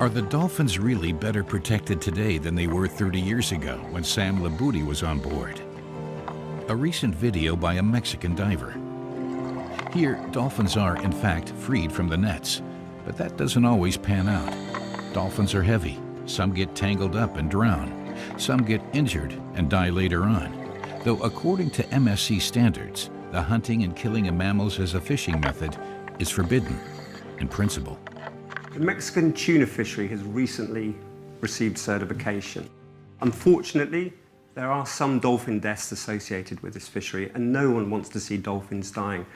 Are the dolphins really better protected today than they were 30 years ago when Sam Labudi was on board? A recent video by a Mexican diver. Here, dolphins are, in fact, freed from the nets, but that doesn't always pan out. Dolphins are heavy. Some get tangled up and drown. Some get injured and die later on. Though according to MSC standards, the hunting and killing of mammals as a fishing method is forbidden in principle. The Mexican tuna fishery has recently received certification. Unfortunately, there are some dolphin deaths associated with this fishery, and no one wants to see dolphins dying.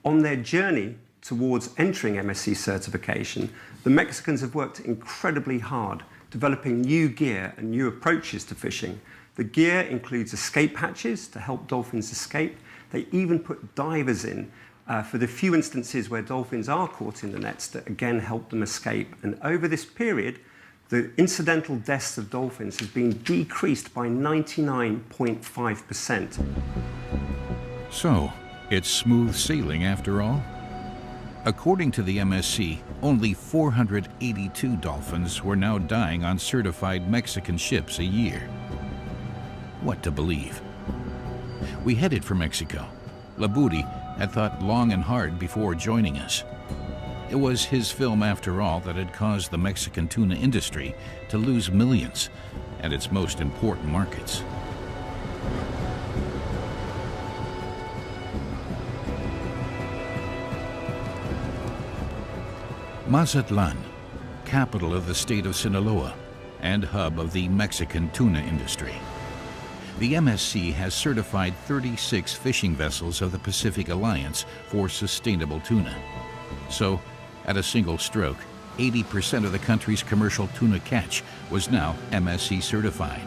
On their journey towards entering MSC certification, the Mexicans have worked incredibly hard, developing new gear and new approaches to fishing. The gear includes escape hatches to help dolphins escape. They even put divers in for the few instances where dolphins are caught in the nets that again help them escape. And over this period, the incidental deaths of dolphins has been decreased by 99.5%. So, it's smooth sailing after all? According to the MSC, only 482 dolphins were now dying on certified Mexican ships a year. What to believe? We headed for Mexico. Labudi had thought long and hard before joining us. It was his film, after all, that had caused the Mexican tuna industry to lose millions at its most important markets. Mazatlan, capital of the state of Sinaloa and hub of the Mexican tuna industry. The MSC has certified 36 fishing vessels of the Pacific Alliance for sustainable tuna. So, at a single stroke, 80% of the country's commercial tuna catch was now MSC certified.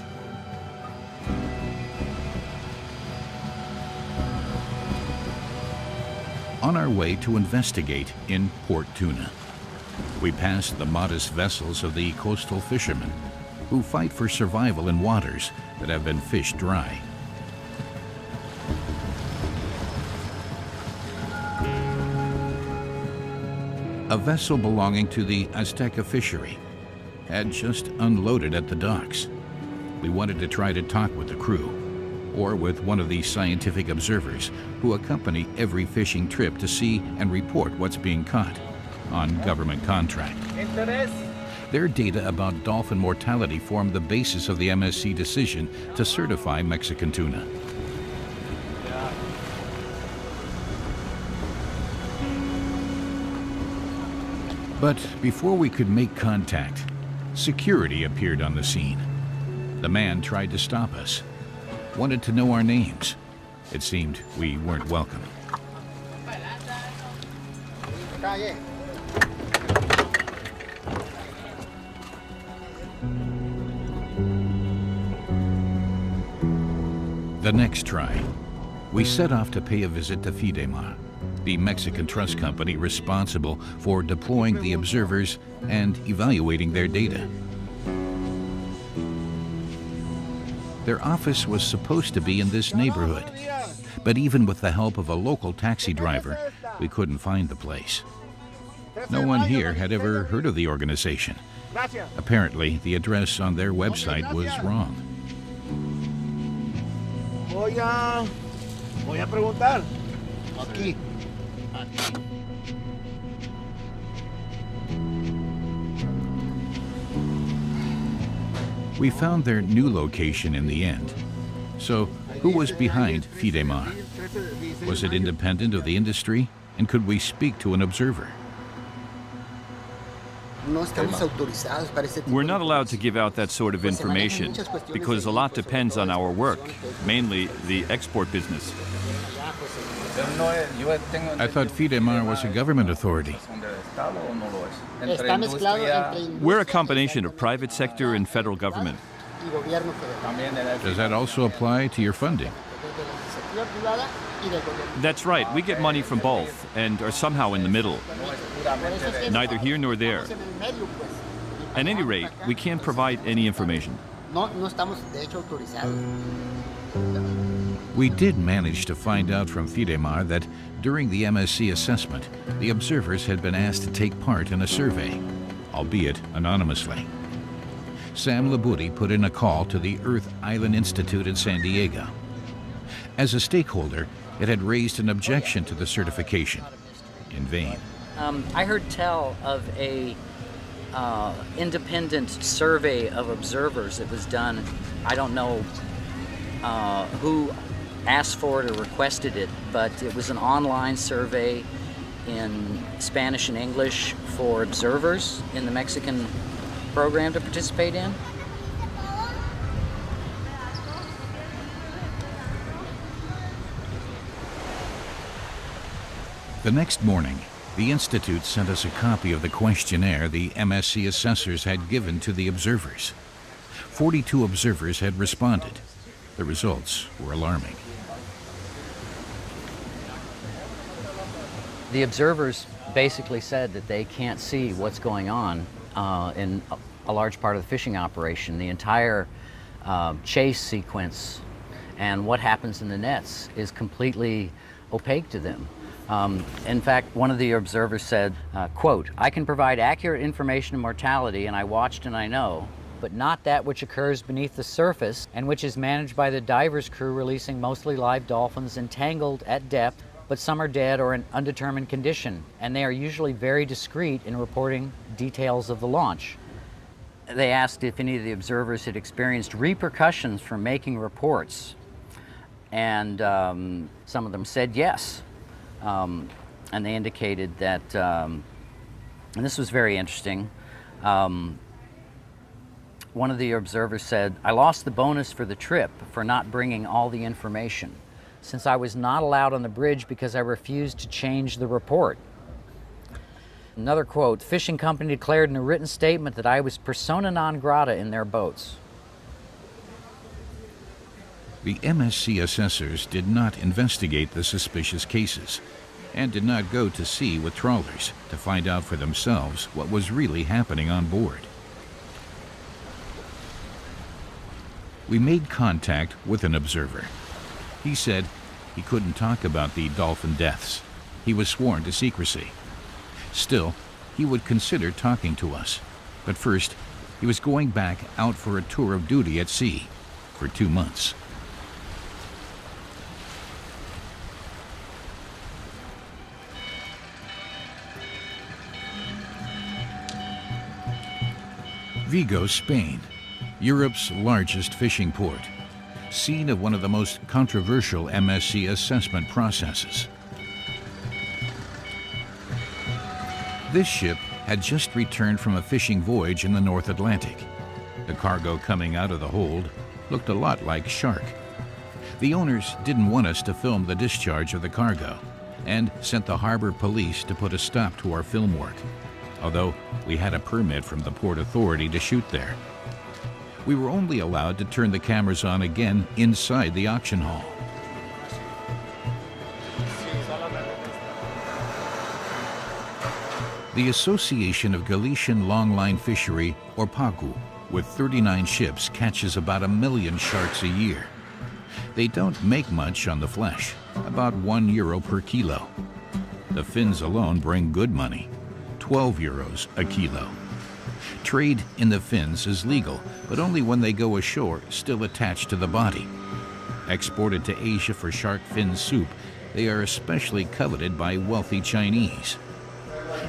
On our way to investigate in Port Tuna, we passed the modest vessels of the coastal fishermen who fight for survival in waters that have been fished dry. A vessel belonging to the Azteca fishery had just unloaded at the docks. We wanted to try to talk with the crew, or with one of the scientific observers who accompany every fishing trip to see and report what's being caught on government contract. Their data about dolphin mortality formed the basis of the MSC decision to certify Mexican tuna. But before we could make contact, security appeared on the scene. The man tried to stop us, wanted to know our names. It seemed we weren't welcome. The next try, we set off to pay a visit to 𝐏𝐵𝐺, the Mexican trust company responsible for deploying the observers and evaluating their data. Their office was supposed to be in this neighborhood, but even with the help of a local taxi driver, we couldn't find the place. No one here had ever heard of the organization. Apparently, the address on their website was wrong. Voy a preguntar. Aquí. We found their new location in the end. So, who was behind 𝐏𝐵𝐺? Was it independent of the industry? And could we speak to an observer? We're not allowed to give out that sort of information because a lot depends on our work, mainly the export business. I thought 𝐏𝐵𝐺 was a government authority. We're a combination of private sector and federal government. Does that also apply to your funding? That's right. We get money from both and are somehow in the middle. Neither here nor there. At any rate, we can't provide any information. We did manage to find out from 𝐏𝐵𝐺 that during the MSC assessment, the observers had been asked to take part in a survey. albeit anonymously. Sam Labudi put in a call to the Earth Island Institute in San Diego. As a stakeholder, it had raised an objection to the certification. In vain. I heard tell of a independent survey of observers that was done. I don't know who asked for it or requested it, but it was an online survey in Spanish and English for observers in the Mexican program to participate in. The next morning, the Institute sent us a copy of the questionnaire the MSC assessors had given to the observers. 42 observers had responded. The results were alarming. The observers basically said that they can't see what's going on in a large part of the fishing operation. The entire chase sequence and what happens in the nets is completely opaque to them. In fact, one of the observers said, quote, "I can provide accurate information of mortality, and I watched and I know, but not that which occurs beneath the surface and which is managed by the divers crew releasing mostly live dolphins entangled at depth, but some are dead or in undetermined condition, and they are usually very discreet in reporting details of the launch." They asked if any of the observers had experienced repercussions from making reports, and some of them said yes. And they indicated that, and this was very interesting, one of the observers said, "I lost the bonus for the trip for not bringing all the information, since I was not allowed on the bridge because I refused to change the report." Another quote, "Fishing company declared in a written statement that I was persona non grata in their boats." The MSC assessors did not investigate the suspicious cases and did not go to sea with trawlers to find out for themselves what was really happening on board. We made contact with an observer. He said he couldn't talk about the dolphin deaths. He was sworn to secrecy. Still, he would consider talking to us. But first, he was going back out for a tour of duty at sea for 2 months. Vigo, Spain, Europe's largest fishing port, scene of one of the most controversial MSC assessment processes. This ship had just returned from a fishing voyage in the North Atlantic. The cargo coming out of the hold looked a lot like shark. The owners didn't want us to film the discharge of the cargo and sent the harbor police to put a stop to our film work, although we had a permit from the Port Authority to shoot there. We were only allowed to turn the cameras on again inside the auction hall. The Association of Galician Longline Fishery, or 𝐏𝐵𝐭, with 39 ships, catches about 1 million sharks a year. They don't make much on the flesh, about €1 per kilo. The fins alone bring good money, €12 a kilo. Trade in the fins is legal, but only when they go ashore still attached to the body. Exported to Asia for shark fin soup, they are especially coveted by wealthy Chinese.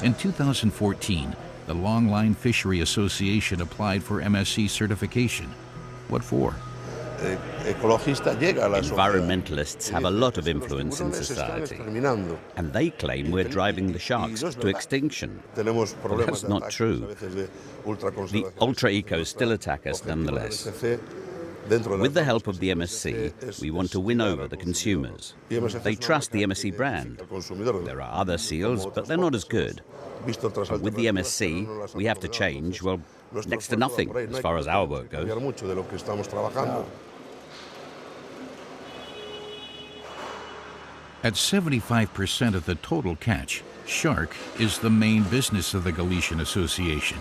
In 2014, the Longline Fishery Association applied for MSC certification. What for? Environmentalists have a lot of influence in society, and they claim we're driving the sharks to extinction. Well, that's not true. The ultra-ecos still attack us nonetheless. With the help of the MSC, we want to win over the consumers. They trust the MSC brand. There are other seals, but they're not as good. And with the MSC, we have to change, well, next to nothing as far as our work goes. At 75% of the total catch, shark is the main business of the Galician Association.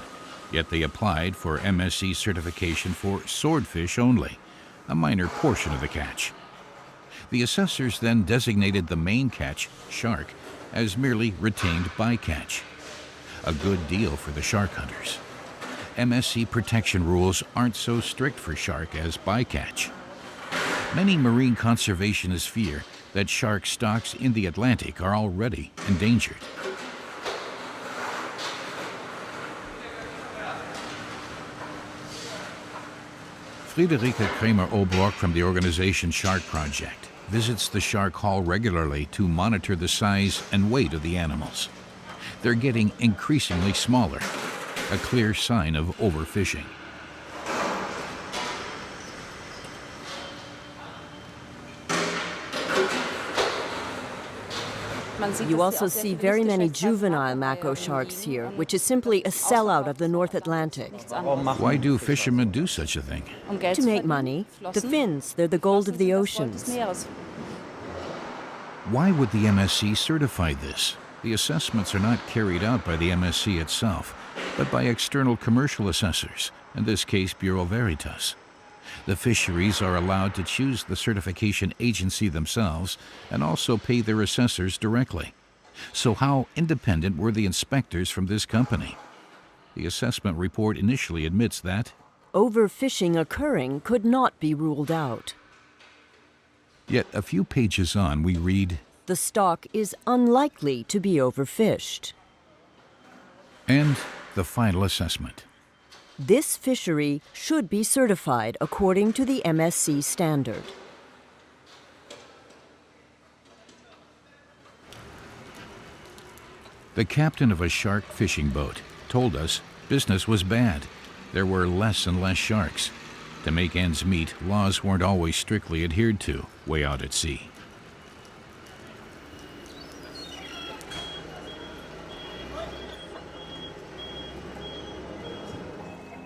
Yet they applied for MSC certification for swordfish only, a minor portion of the catch. The assessors then designated the main catch, shark, as merely retained bycatch. a good deal for the shark hunters. MSC protection rules aren't so strict for shark as bycatch. Many marine conservationists fear that shark stocks in the Atlantic are already endangered. Friederike Kramer-Obrock from the organization Shark Project visits the shark hall regularly to monitor the size and weight of the animals. They're getting increasingly smaller, a clear sign of overfishing. You also see very many juvenile mako sharks here, which is simply a sellout of the North Atlantic. Why do fishermen do such a thing? To make money. The fins, they're the gold of the oceans. Why would the MSC certify this? The assessments are not carried out by the MSC itself, but by external commercial assessors, in this case Bureau Veritas. The fisheries are allowed to choose the certification agency themselves and also pay their assessors directly. So how independent were the inspectors from this company? The assessment report initially admits that overfishing occurring could not be ruled out. Yet a few pages on we read, the stock is unlikely to be overfished. And the final assessment. This fishery should be certified according to the MSC standard. The captain of a shark fishing boat told us business was bad. There were less and less sharks. To make ends meet, laws weren't always strictly adhered to way out at sea.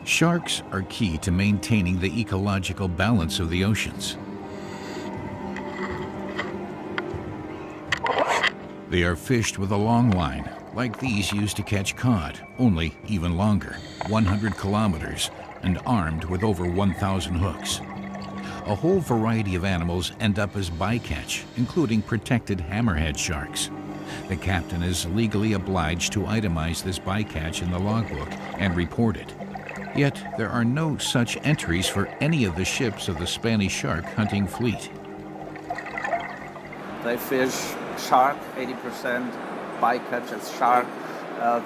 Sharks are key to maintaining the ecological balance of the oceans. They are fished with a long line, like these used to catch cod, only even longer, 100 kilometers, and armed with over 1,000 hooks. A whole variety of animals end up as bycatch, including protected hammerhead sharks. The captain is legally obliged to itemize this bycatch in the logbook and report it. Yet there are no such entries for any of the ships of the Spanish shark hunting fleet. They fish shark, 80% bycatch as shark.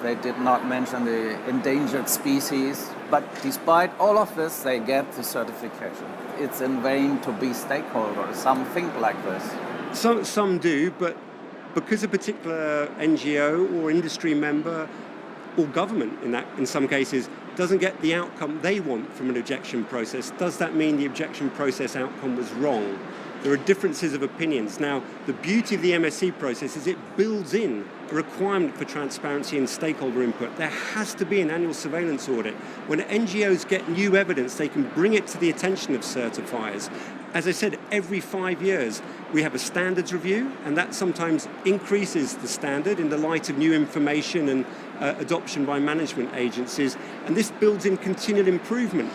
They did not mention the endangered species, but despite all of this, they get the certification. It's in vain to be stakeholders. Some think like this. Some do, but because a particular NGO or industry member or government in some cases doesn't get the outcome they want from an objection process, does that mean the objection process outcome was wrong? There are differences of opinions. Now, the beauty of the MSC process is it builds in a requirement for transparency and stakeholder input. There has to be an annual surveillance audit. When NGOs get new evidence, they can bring it to the attention of certifiers. As I said, every 5 years we have a standards review, and that sometimes increases the standard in the light of new information and adoption by management agencies, and this builds in continual improvement.